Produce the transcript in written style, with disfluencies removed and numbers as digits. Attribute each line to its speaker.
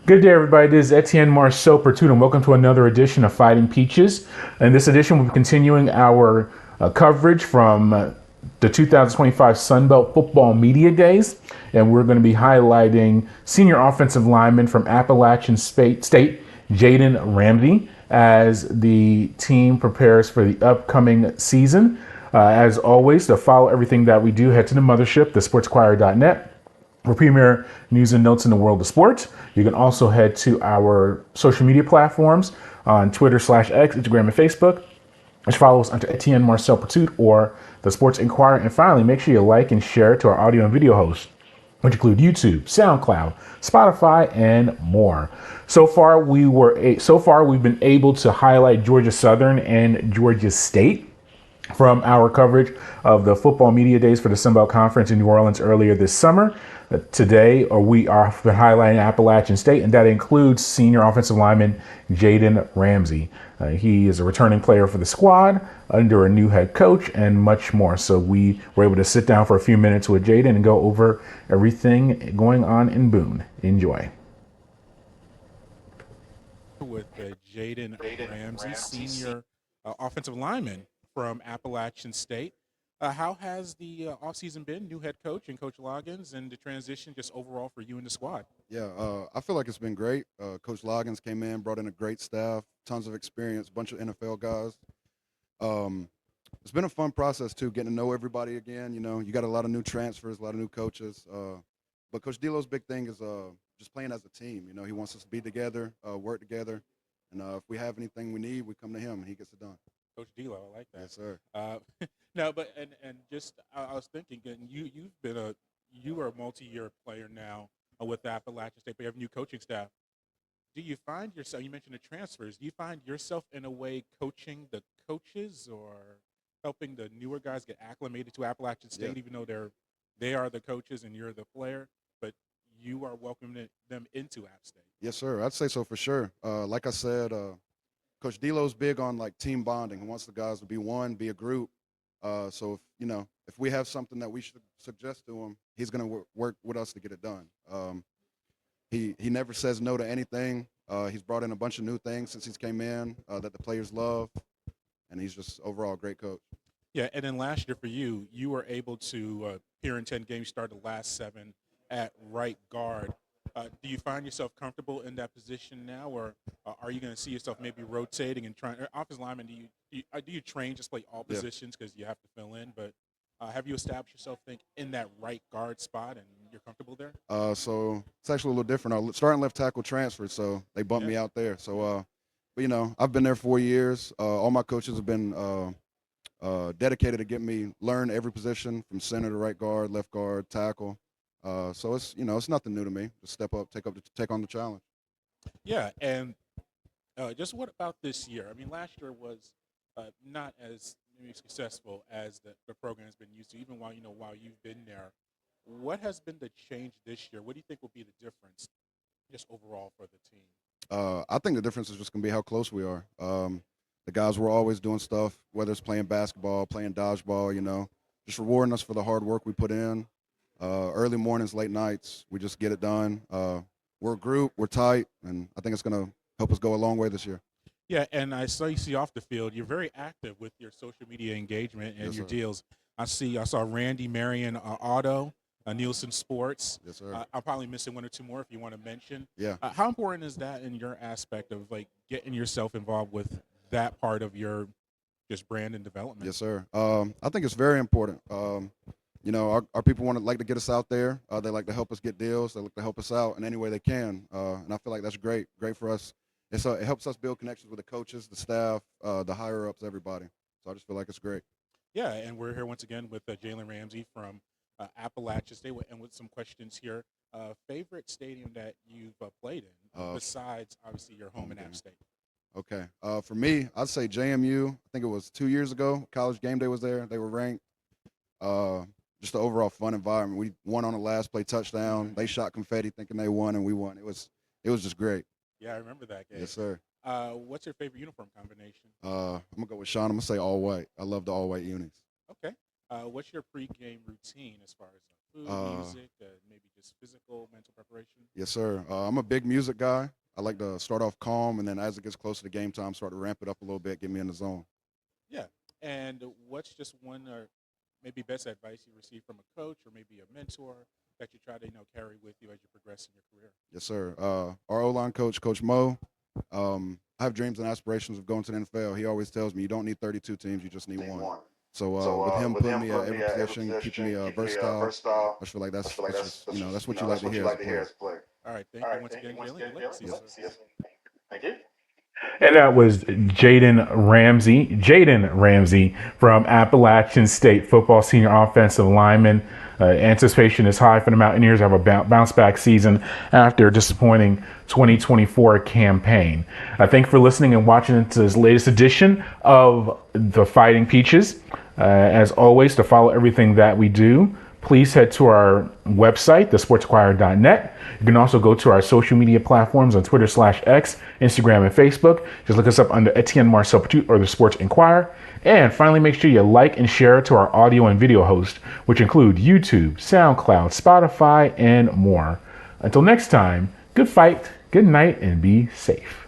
Speaker 1: Good day, everybody. This is Etienne Marceau Pertut, and welcome to another edition of Fighting Peaches. In this edition, we'll be continuing our coverage from the 2025 Sun Belt Football Media Days, and we're going to be highlighting senior offensive lineman from Appalachian State, Jayden Ramsey, as the team prepares for the upcoming season. As always, to follow everything that we do, head to the mothership, thesportsinquirer.net, for premier news and notes in the world of sports. You can also head to our social media platforms on Twitter/X, Instagram, and Facebook. Just follow us under Etienne Marcel Pertut or the Sports Inquirer. And finally, make sure you like and share to our audio and video hosts, which include YouTube, SoundCloud, Spotify, and more. So far, we've been able to highlight Georgia Southern and Georgia State from our coverage of the football media days for the Sun Belt Conference in New Orleans earlier this summer. Today, we are highlighting Appalachian State, and that includes senior offensive lineman Jayden Ramsey. He is a returning player for the squad under a new head coach and much more. So we were able to sit down for a few minutes with Jayden and go over everything going on in Boone. Enjoy.
Speaker 2: With Jayden Ramsey, senior offensive lineman from Appalachian State. How has the offseason been? New head coach and Coach Loggins, and the transition just overall for you and the squad?
Speaker 3: Yeah, I feel like it's been great. Coach Loggins came in, brought in a great staff, tons of experience, bunch of NFL guys. Um, it's been a fun process too, getting to know everybody again. You know, you got a lot of new transfers, a lot of new coaches. But Coach Delo's big thing is just playing as a team. You know, he wants us to be together, work together, and if we have anything we need, we come to him and he gets it done.
Speaker 2: Coach D'Lo, I like that.
Speaker 3: Yes, sir.
Speaker 2: Uh, no, but and just I was thinking, and you are a multi-year player now with Appalachian State, but you have a new coaching staff. Do you find yourself? You mentioned the transfers. Do you find yourself in a way coaching the coaches or helping the newer guys get acclimated to Appalachian State,
Speaker 3: Yeah.
Speaker 2: even though they are the coaches and you're the player, but you are welcoming them into App State?
Speaker 3: Yes, sir. I'd say so for sure. Like I said, Coach Delo's big on like team bonding. He wants the guys to be one, be a group. So if we have something that we should suggest to him, he's going to work with us to get it done. He never says no to anything. He's brought in a bunch of new things since he's came in that the players love, and he's just overall a great coach.
Speaker 2: Yeah, and then last year for you, you were able to appear in 10 games, start the last 7 at right guard. Do you find yourself comfortable in that position now, or are you going to see yourself maybe rotating and trying? Offensive lineman, do you train just play all
Speaker 3: Yeah.
Speaker 2: positions because you have to fill in? But have you established yourself in that right guard spot and you're comfortable there?
Speaker 3: So it's actually a little different. Our starting left tackle transferred, so they bumped
Speaker 2: Yeah.
Speaker 3: me out there. So, but I've been there 4 years. All my coaches have been dedicated to get me learn every position from center to right guard, left guard, tackle. So it's nothing new to me. Just step up, take on the challenge.
Speaker 2: Yeah, and just what about this year? I mean, last year was not as maybe successful as the program has been used to, even while you've been there. What has been the change this year? What do you think will be the difference just overall for the team?
Speaker 3: I think the difference is just gonna be how close we are. The guys were always doing stuff, whether it's playing basketball, playing dodgeball. Just rewarding us for the hard work we put in. Early mornings, late nights, we just get it done. We're a group, we're tight, and I think it's gonna help us go a long way this year.
Speaker 2: Yeah, and I saw you see off the field, you're very active with your social media engagement and
Speaker 3: Yes,
Speaker 2: your
Speaker 3: sir.
Speaker 2: deals. I saw Randy Marion Auto, Nielsen Sports.
Speaker 3: Yes, sir.
Speaker 2: I'm probably missing one or two more if you want to mention.
Speaker 3: Yeah.
Speaker 2: How important is that in your aspect of like getting yourself involved with that part of your just brand and development?
Speaker 3: Yes, sir. I think it's very important. Our people like to get us out there. They like to help us get deals. They like to help us out in any way they can. And I feel like that's great for us. It helps us build connections with the coaches, the staff, the higher ups, everybody. So I just feel like it's great.
Speaker 2: Yeah, and we're here once again with Jayden Ramsey from Appalachian State, and with some questions here. Favorite stadium that you've played in,
Speaker 3: Uh,
Speaker 2: besides obviously your home in
Speaker 3: okay.
Speaker 2: App State?
Speaker 3: Okay. For me, I'd say JMU. I think it was 2 years ago. College game day was there. They were ranked. Uh, just the overall fun environment. We won on the last play touchdown. They shot confetti thinking they won, and we won. It was just great.
Speaker 2: Yeah, I remember that game.
Speaker 3: Yes, sir.
Speaker 2: What's your favorite uniform combination?
Speaker 3: I'm gonna go with Sean. I'm gonna say all white. I love the all white unis.
Speaker 2: Okay. What's your pregame routine as far as Food, music, maybe just physical, mental preparation?
Speaker 3: Yes, sir. I'm a big music guy. I like to start off calm, and then as it gets closer to game time, start to ramp it up a little bit, get me in the zone.
Speaker 2: Yeah. And what's just one or maybe best advice you received from a coach or maybe a mentor that you try to carry with you as you progress in your career?
Speaker 3: Yes, sir. Our O-line coach, Coach Mo, I have dreams and aspirations of going to the NFL. He always tells me you don't need 32 teams, you just need one. So with him putting me at every position, keeping me versatile, I just feel like that's just, that's what you like to hear as a player.
Speaker 2: All right. Thank you once again, Galen. Good luck to you, sir.
Speaker 4: Thank you.
Speaker 1: And that was Jayden Ramsey from Appalachian State, football senior offensive lineman. Anticipation is high for the Mountaineers to have a bounce back season after a disappointing 2024 campaign. Thank you for listening and watching to this latest edition of the Fighting Peaches. As always, to follow everything that we do, please head to our website, thesportsinquirer.net. You can also go to our social media platforms on Twitter/X, Instagram, and Facebook. Just look us up under Etienne Marcel Petit or the Sports Inquirer. And finally, make sure you like and share to our audio and video hosts, which include YouTube, SoundCloud, Spotify, and more. Until next time, good fight, good night, and be safe.